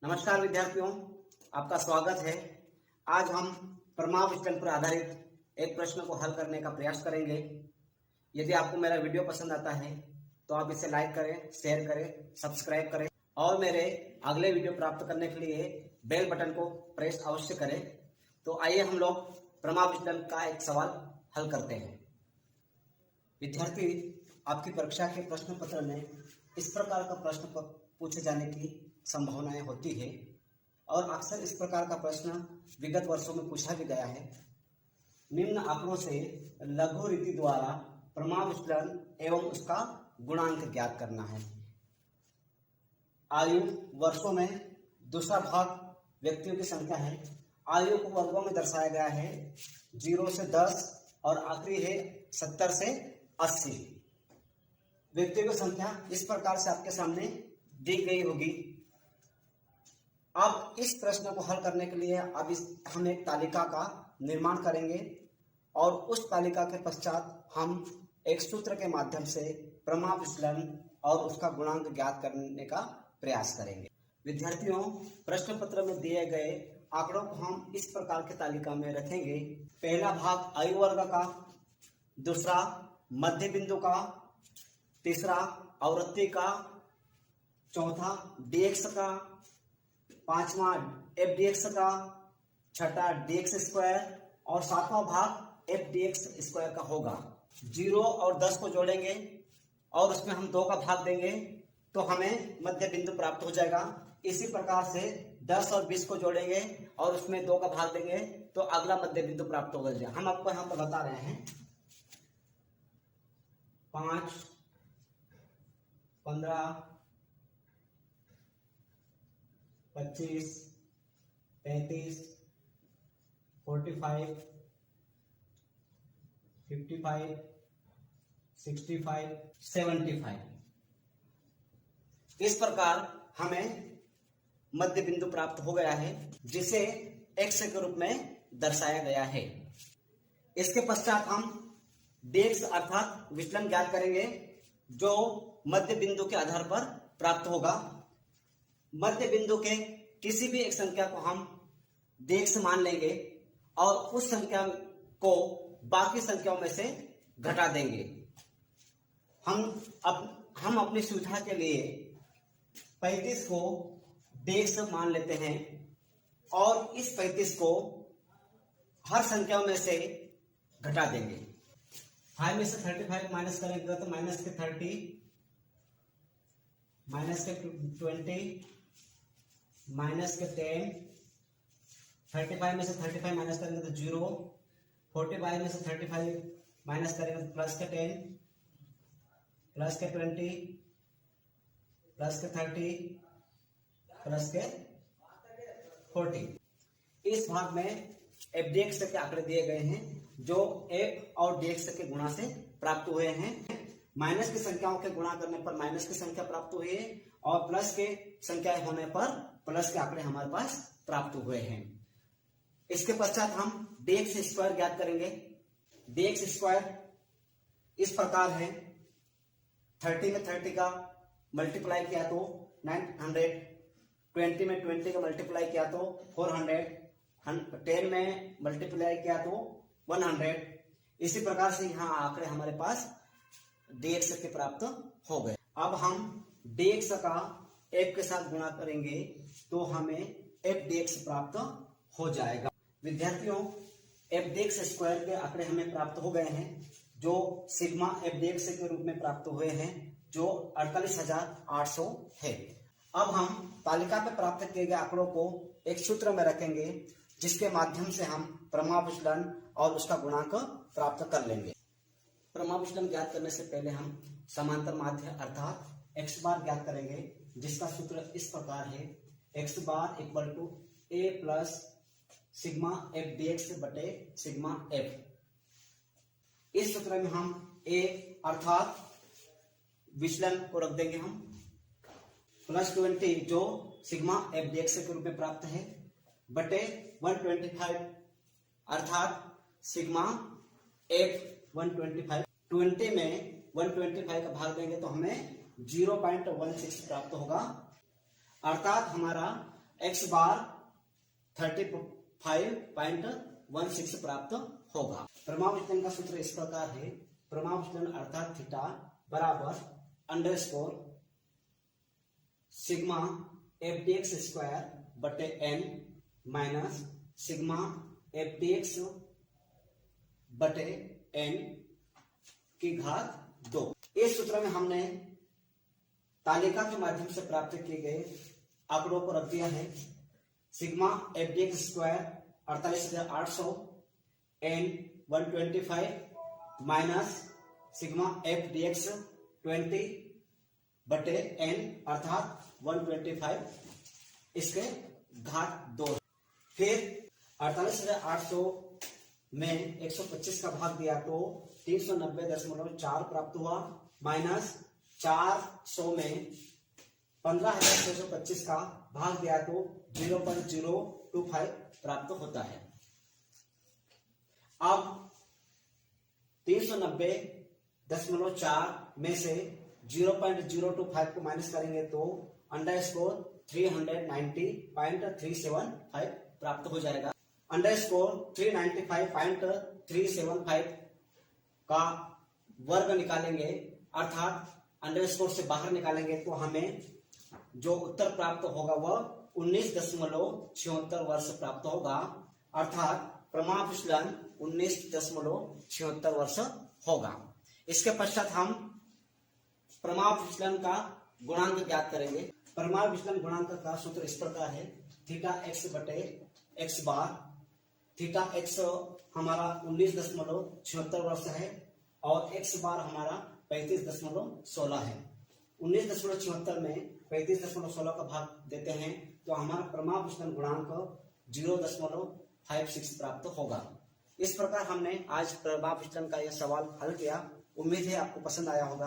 नमस्कार विद्यार्थियों, आपका स्वागत है। आज हम प्रमाण विश्लेषण पर आधारित एक प्रश्न को हल करने का प्रयास करेंगे। यदि आपको मेरा वीडियो पसंद आता है तो आप इसे लाइक करें, शेयर करें, सब्सक्राइब करें और मेरे अगले वीडियो प्राप्त करने के लिए बेल बटन को प्रेस अवश्य करें। तो आइए हम लोग प्रमाण विश्लेषण का एक सवाल हल करते हैं। विद्यार्थी, आपकी परीक्षा के प्रश्न पत्र में इस प्रकार का प्रश्न पूछे जाने की संभावनाएं होती है और अक्सर इस प्रकार का प्रश्न विगत वर्षों में पूछा भी गया है। निम्न आंकड़ों से लघु रीति द्वारा प्रमाण विश्लेषण एवं उसका गुणांक ज्ञात करना है। आयु वर्षों में, दूसरा भाग व्यक्तियों की संख्या है। आयु को वर्गों में दर्शाया गया है 0 से 10 और आखिरी है 70 से 80। व्यक्तियों की संख्या इस प्रकार से आपके सामने दी गई होगी। अब इस प्रश्न को हल करने के लिए हम एक तालिका का निर्माण करेंगे और उस तालिका के पश्चात हम एक सूत्र के माध्यम से प्रमाण विश्लेषण और उसका गुणांक ज्ञात करने का प्रयास करेंगे। विद्यार्थियों, प्रश्न पत्र में दिए गए आंकड़ों को हम इस प्रकार की तालिका में रखेंगे। पहला भाग आयु वर्ग का, दूसरा मध्य बिंदु का, तीसरा आवृत्ति का, चौथा dx का, पांचवा fdx का, छठा dx स्क्वायर और सातवां भाग fdx स्क्वायर का होगा। 0 और 10 को जोड़ेंगे और उसमें हम 2 का भाग देंगे तो हमें मध्य बिंदु प्राप्त हो जाएगा। इसी प्रकार से 10 और 20 को जोड़ेंगे और उसमें 2 का भाग देंगे तो अगला मध्य बिंदु प्राप्त होगा। हम आपको यहाँ पर बता रहे हैं 5, 15, 25, 35, 45, 55, 65, 75। इस प्रकार हमें मध्य बिंदु प्राप्त हो गया है जिसे x के रूप में दर्शाया गया है। इसके पश्चात हम dx अर्थात विचलन ज्ञात करेंगे जो मध्य बिंदु के आधार पर प्राप्त होगा। मध्य बिंदु के किसी भी एक संख्या को हम dx मान लेंगे और उस संख्या को बाकी संख्याओं में से घटा देंगे। हम अपनी सुविधा के लिए 35 को dx मान लेते हैं और इस 35 को हर संख्याओं में से घटा देंगे। 5 में से 35 माइनस करेंगे तो माइनस के 30, माइनस के 20, माइनस के 10, 35 में से 35 माइनस करेंगे तो 0, 45 में से 35 माइनस करेंगे तो प्लस के 10, प्लस के 20, प्लस के 30, प्लस के 40। इस भाग में fdx के आंकड़े दिए गए हैं जो f और dx के गुणा से प्राप्त हुए हैं। माइनस की संख्याओं के गुणा करने पर माइनस की संख्या प्राप्त हुई है और प्लस के संख्या होने पर प्लस के आंकड़े हमारे पास प्राप्त हुए हैं। इसके पश्चात हम dx स्क्वायर ज्ञात करेंगे। dx स्क्वायर इस प्रकार है 30 में 30 का मल्टीप्लाई किया तो 900, 20 में 20 का मल्टीप्लाई किया तो 400, 10 में मल्टीप्लाई किया तो 100। इसी प्रकार से यहाँ आंकड़े हमारे पास dx के प्राप्त हो गए। अब हम dx का f के साथ गुणा करेंगे तो हमें fdx प्राप्त हो जाएगा। विद्यार्थियों, fdx स्क्वायर के आंकड़े हमें प्राप्त हो गए हैं जो सिग्मा fdx के रूप में प्राप्त हुए हैं जो 48,800 है। अब हम तालिका में प्राप्त किए गए आंकड़ों को एक सूत्र में रखेंगे जिसके माध्यम से हम प्रमाण विश्लेषण और उसका गुणांक प्राप्त कर लेंगे। प्रमाण विश्लेषण ज्ञात करने से पहले हम समांतर माध्य अर्थात x बार ज्ञात करेंगे जिसका सूत्र इस प्रकार है x बार equal to a plus sigma f dx बटे सिग्मा f। इस सूत्र में हम a अर्थात विचलन को रख देंगे हम प्लस 20 जो सिग्मा f dx के रूप में प्राप्त है बटे 125 अर्थात सिग्मा f 125। 20 में 125 का भाग देंगे तो हमें 0.16 प्राप्त होगा अर्थात हमारा x बार 35.16 प्राप्त होगा। प्रमाण विचलन का सूत्र इस प्रकार है, प्रमाण विचलन अर्थात थीटा बराबर underscore sigma F D x square बटे N minus sigma F D X बटे एन की घात 2। इस सूत्र में हमने तालिका के माध्यम से प्राप्त किए गए आंकड़ों को रख दिया है। Sigma F D x square 48,800 n 125 minus sigma F D x 20 बटे एन अर्थात 125 इसके घात 2। फिर 48,800 में 125 का भाग दिया तो 390.4 प्राप्त हुआ माइनस 400 में 15,625 का भाग दिया तो 0.025 प्राप्त होता है। अब 390.4 में से 0.025 को माइनस करेंगे तो अंडरस्कोर 390.375 प्राप्त हो जाएगा। अंडरस्कोर 395.375 का वर्ग निकालेंगे अर्थात अंडरस्कोर से बाहर निकालेंगे तो हमें जो उत्तर प्राप्त होगा वह 19.76 वर्ष प्राप्त होगा अर्थात प्रमाण विचलन 19.76 वर्ष होगा। इसके पश्चात हम प्रमाण विचलन का गुणांक ज्ञात करेंगे। प्रमाण विचलन गुणांक का सूत्र इस प्रकार है, थीटा एक्स बटे एक्स बार। थीटा एक्स हमारा 19.76 वर्ष है और एक्स बार हमारा 35.16 है। 19.76 में 35.16 का भाग देते हैं तो हमारा प्रमाण विचलन गुणांक 0.56 प्राप्त होगा। इस प्रकार हमने आज प्रमाण विचलन का यह सवाल हल किया। उम्मीद है आपको पसंद आया होगा।